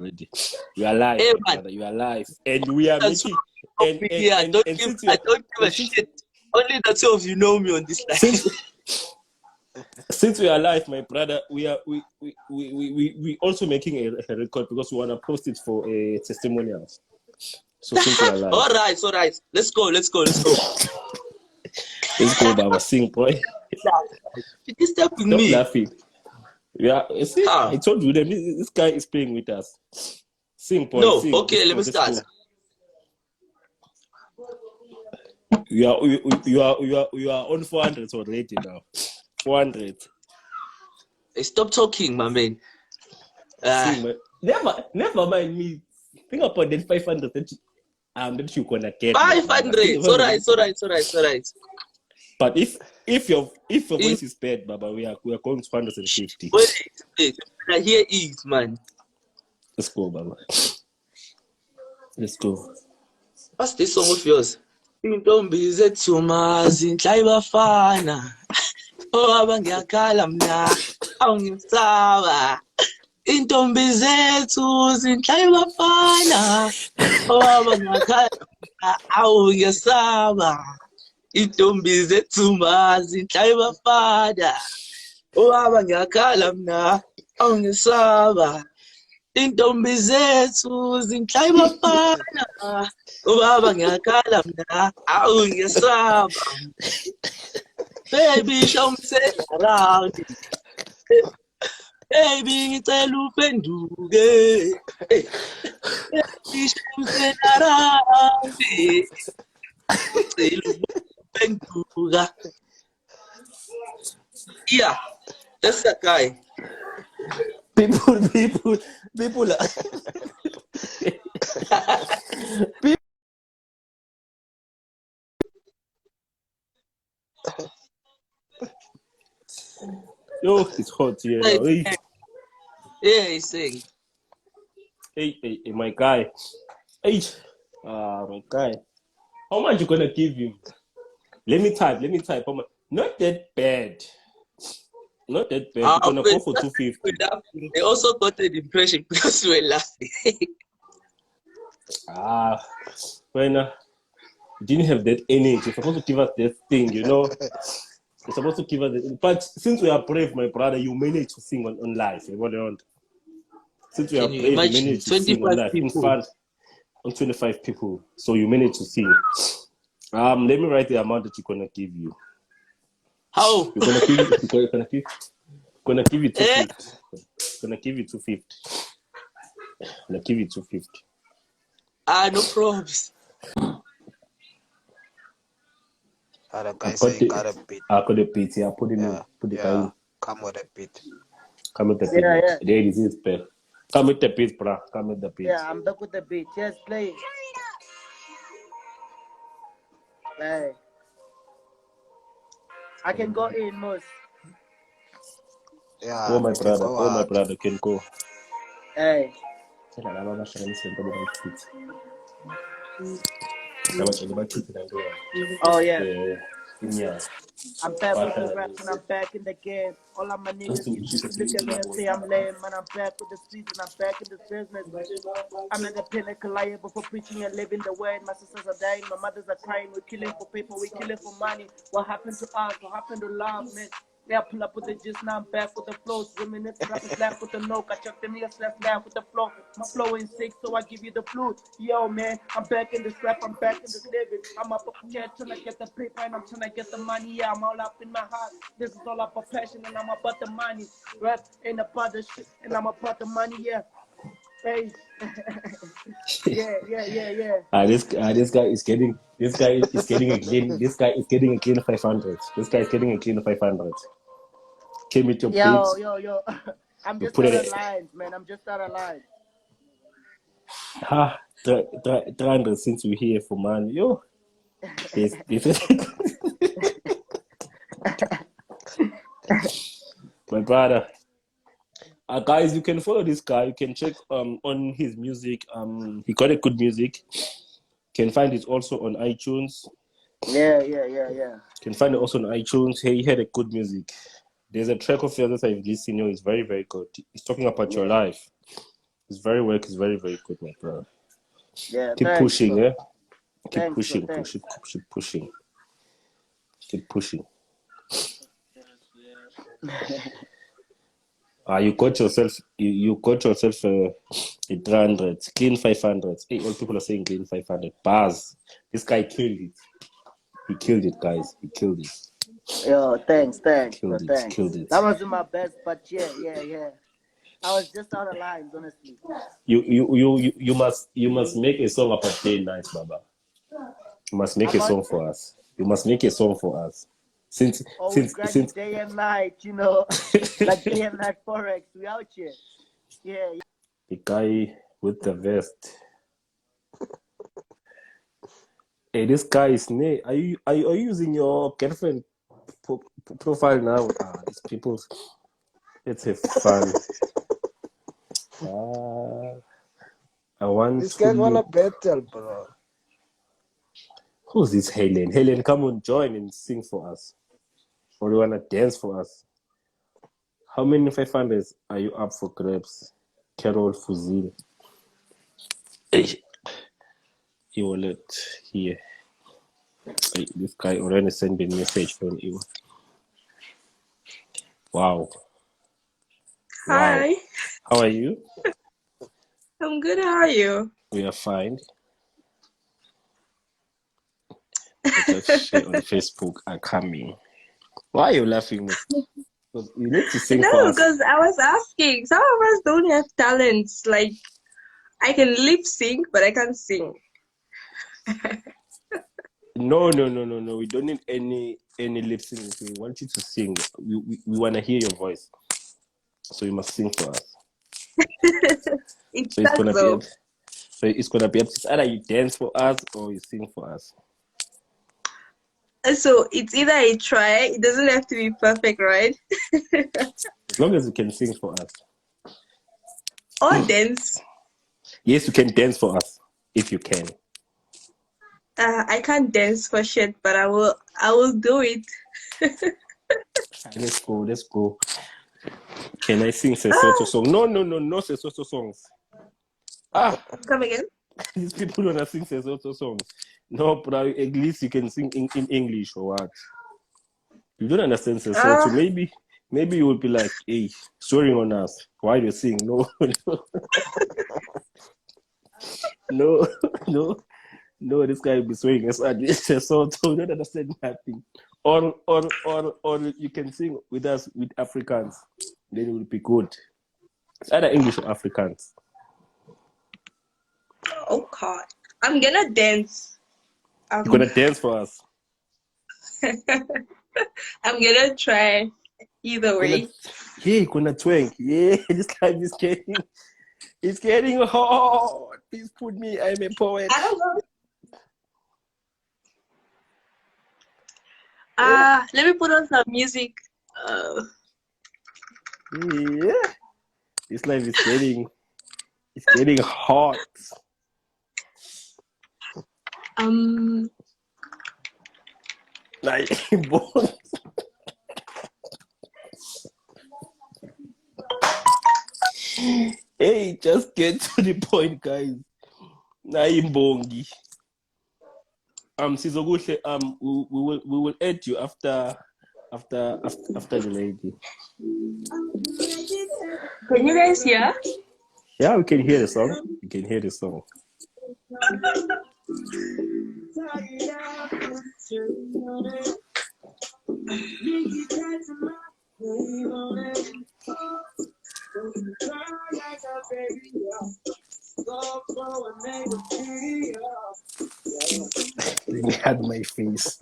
already. You are live, Hey, my man. brother. You are live, and we are That's making. I don't give a shit. Only the two of you know me on this line. Since we are live, my brother, we also making a record because we want to post it for a testimonial. So since we are live. All right. Let's go. Let's go, Baba. Sing, boy. You disturbing Stop me. laughing. Yeah, see, I told you this guy is playing with us. Sing, boy. No, sing. okay, let me start. You are on 400 already now. 400. Hey, stop talking, my man. Sing, man. Never mind me. Think about that 500 that you're gonna get. 500. All right. But if your voice is bad, Baba, we are going to 150. Wait. I hear it, man. Let's go, Baba. Let's go. What's this song of yours? Intombi zethu mazinhla ibafana. Owaba ngiyakhala mina, awungisaba. Intombi zethu zinhla ibafana. Owaba ngiyakhala mina, awungisaba. Intombi zethu mazinhla ibafana. Owaba ngiyakhala mina, awungisaba. Intombi zethu zinhla ibafana. Ubaba ngiyakhala mina, awungisaba. Baby, show me around. Baby, ngicela uphenduke. Baby, show me around. Ngicela uphenduka. Yeah, that's that guy. People. Yo, it's hot here now. Yeah, he's saying. Hey, my guy. Hey, my guy. How much you gonna give him? Let me type. How much? Not that bad. You're gonna go for 250. They also got the impression because we were laughing. When you didn't have that energy, you're supposed to give us that thing, you know. You're supposed to give us that. But since we are brave, my brother, you managed to sing on live. Since we are brave, you managed to sing on live in front of 25 people. So you managed to sing. Let me write the amount that you're gonna give you. How? You're gonna give you 250. Gonna give you 250. Gonna give you 250. No problems. The guy said got a beat. I got a beat. Yeah, put it in. Come with a beat. Come with the beat. Yeah. There it is, bro. Come with the beat, bro. Come with the beat. Yeah, I'm back with the beat. Yes, play it. Hey. I can go in, Moose. Yeah. Oh, my brother can go. Hey. Oh, yeah. I'm back with the rap and I'm back in the game. All of my niggas look at me and say I'm lame, man. I'm back with the streets and I'm back in the business. I'm at the pinnacle, I before preaching and living the word. My sisters are dying, my mothers are crying. We're killing for paper, we're killing for money. What happened to us? What happened to love, man? Yeah, pull up with the gist, now I'm back with the flow. Swimming in rap and slap with the note. I chuck the niggas left down with the flow. My flow ain't sick, so I give you the flute. Yo, man, I'm back in this rap, I'm back in this living. I'm up here trying to get the paper and I'm trying to get the money. Yeah, I'm all up in my heart. This is all about passion and I'm about the money. Rap ain't about the shit and I'm about the money, yeah. Hey. yeah. This guy is getting a clean 500. This guy is getting a clean 500. Came with your beats. Yo. I'm just out of lines, man. I'm just out of lines. 300 since we're here for money. Yo. My brother. Guys, you can follow this guy. You can check on his music. He got a good music. Can find it also on iTunes. Yeah. Can find it also on iTunes. He had a good music. There's a track of yours that I've listened to. It's very, very good. He's talking about your life. His very work is very, very good, my brother. Yeah, Keep thanks, pushing, bro. yeah? Keep Thanks, pushing, bro, thanks. pushing. Keep pushing. You got yourself, you got yourself a 300, clean 500. Hey, all people are saying clean 500. Bars. This guy killed it. He killed it, guys. He killed it. Yo, thanks, bro, thanks. Killed it. That wasn't my best, but yeah. I was just out of lines, honestly. You must make a song about day and night, Baba. You must make a song for us. You must make a song for us. Since Day and night, you know, like day and night FOREX, we out here. Yeah. The guy with the vest. Hey, this guy is new. Are you using your girlfriend profile now? These people. Let's have fun. I want. This guy wanna battle, bro. Who's this Helen? Helen, come on, join and sing for us. Or you wanna dance for us? How many 500s are you up for grabs? Carol Fuzil. E-wallet here. Hey, this guy already sent me a message from you. Wow. Hi. Wow. How are you? I'm good. How are you? We are fine. Just share on Facebook are coming. Why are you laughing? You need to sing for No, us. because I was asking. Some of us don't have talents. Like, I can lip sync, but I can't sing. No. We don't need any lip syncing. We want you to sing. We want to hear your voice. So you must sing for us. So it's gonna be it's either you dance for us or you sing for us. So it's either I try. It doesn't have to be perfect, right? As long as you can sing for us. Or dance. Yes, you can dance for us if you can. I can't dance for shit, but I will do it. Let's go. Can I sing Sesotho song? No Sesotho songs. Come again? These people wanna sing Sesotho songs. No, but at least you can sing in English or what? You don't understand Sesotho. Maybe you will be like, hey, swearing on us. Why do you sing? No, this guy will be swearing us at Sesotho. You don't understand nothing. Or you can sing with us with Africans. Then it will be good. It's either English or Africans. Oh God. I'm gonna dance. You're gonna dance for us. I'm gonna try either way. You're gonna twank. Yeah, this guy is getting hot. Please put me, I'm a poet. I don't know. Let me put on some music. Yeah. This life is getting hot. Like, hey, just get to the point, guys. Naimbongi. Sizokuhle, we will add you after the lady. Can you guys hear? Yeah, we can hear the song. We can hear the song. Let me hide my face.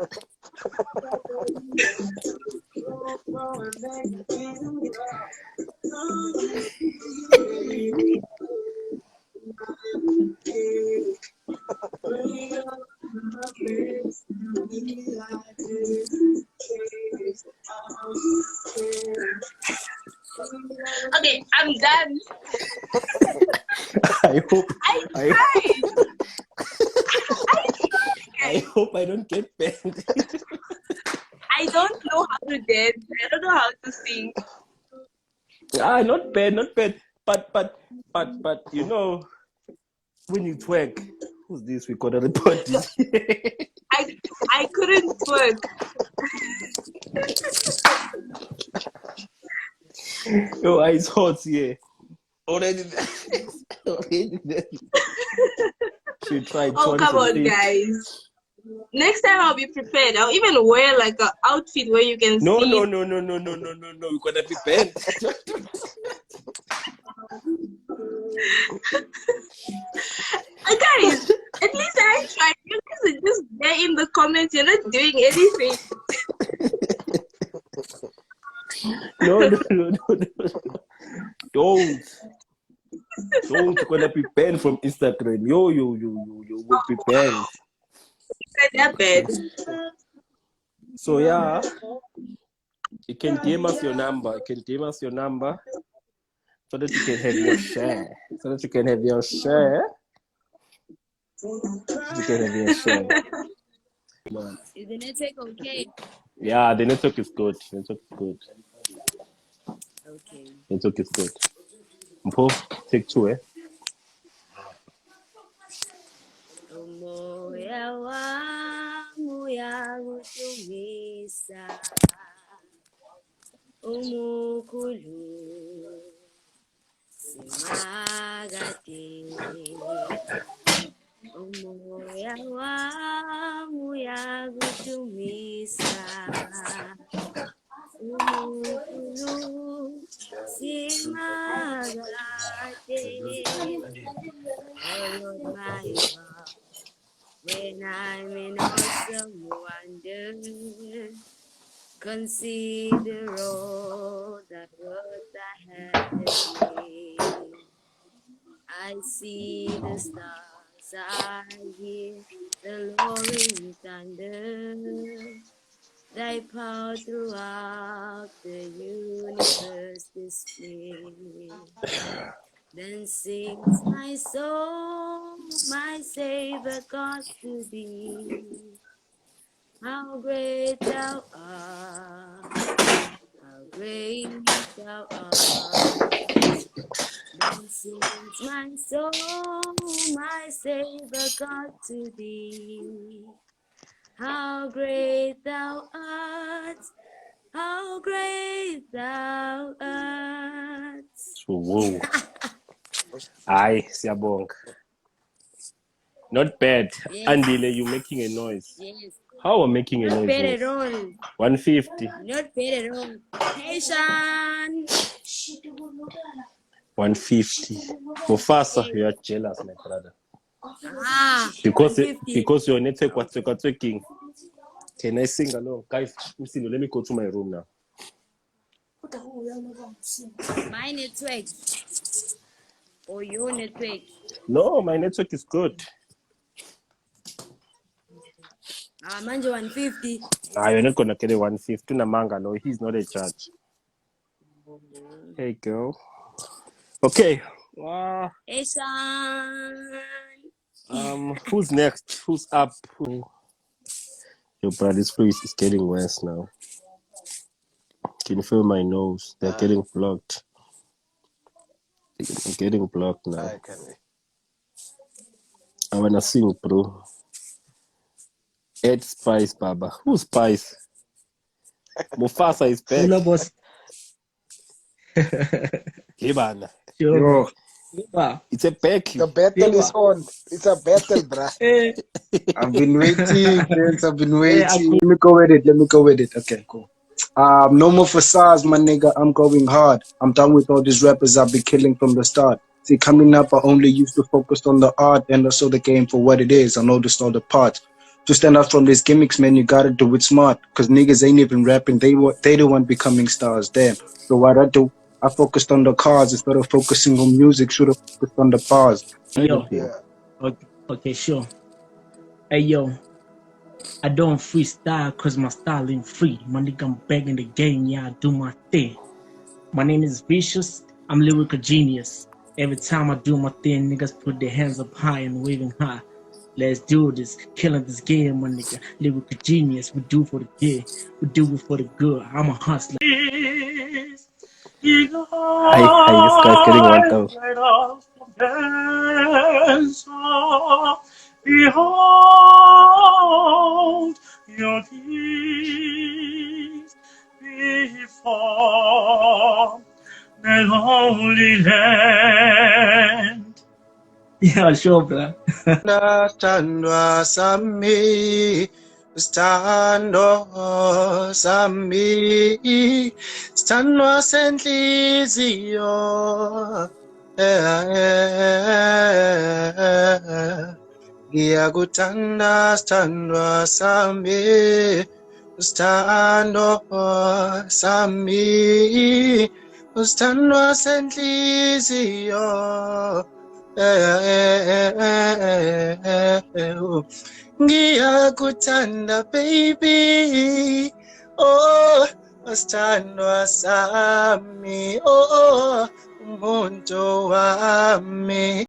Okay, I'm done. I hope I don't get banned. I don't know how to dance. I don't know how to sing. Not bad. But But you know, when you twerk, who's this? We got a report. I couldn't twerk. Yo, it's hot here. Already. She tried. Oh, come on, guys. Next time I'll be prepared. I'll even wear like an outfit where you can No. see. We're gonna be bent. Guys, at least I tried. You guys are just there in the comments. You're not doing anything. No. Don't. You're gonna be banned from Instagram. Yo, will be banned. That bad. So yeah, you can DM us your number. So that you can have your share. Is the network okay? Yeah, the network is good. Okay. Network is good. Mpo, take 2, eh? Umoya wangu yakutumisa umukulu simakade. Umoya wangu yakutumisa umukulu simakade. Oh Lord, my God, when I'm in awesome wonder, consider all that was ahead of me. I see the stars, I hear the roaring thunder, thy power throughout the universe display. Then sings my soul, my Savior God to thee. How great thou art, how great thou art. Then sings my soul, my Savior God to thee. How great thou art, how great thou art. Whoa. Aye, siyabonga. Not bad. Yes. Andile, you making a noise. Yes. How am I making a Not noise? bad at all. 150. Not bad at all. Hey, Sean. 150. Mufasa, you are jealous, my brother. Because your network was twerking. Can I sing along? Guys, listen, let me go to my room now. My network. Or your network. No, my network is good. Manje 150. You're not gonna get a 150. Namanga, no, he's not a judge. Hey, girl. Okay. Hey, Sean. Who's next? Who's up? Yo, bro, this place is getting worse now. Can you feel my nose? They're getting blocked. I'm getting blocked now. I wanna sing, bro. Ed Spice, Baba. Who's Spice? Mufasa is back. Hello, boss. Hibana. Yo. It's a back. The battle is on. It's a battle, bruh. I've been waiting, friends. I've been waiting. Let me go with it. Okay, cool. No more facades, my nigga. I'm going hard. I'm done with all these rappers I've been killing from the start. See, coming up, I only used to focus on the art and I saw the game for what it is. I noticed all the parts. To stand out from these gimmicks, man, you gotta do it smart. Cause niggas ain't even rapping. They the one becoming stars. Damn. So what I do, I focused on the cars instead of focusing on music. Should have focused on the bars. Yo. Yeah. Okay, sure. Hey, yo. I don't freestyle cause my style ain't free. My nigga, I'm back in the game, yeah, I do my thing. My name is Vicious, I'm lyrical genius. Every time I do my thing, niggas put their hands up high and waving high. Let's do this, killing this game, my nigga. Lyrical genius, we do for the good, we do it for the good. I'm a hustler. Hi, this guy's getting 1,000. Behold your peace before the Holy Land. Yeah, sure, bro. Thandwa sami, stando sami, stando senhliziyo. Ngiyakuthanda sithandwa sami, sithando sami, sithandwa senhliziyo. Ngiyakuthanda baby, oh sithandwa sami, oh umuntu wami.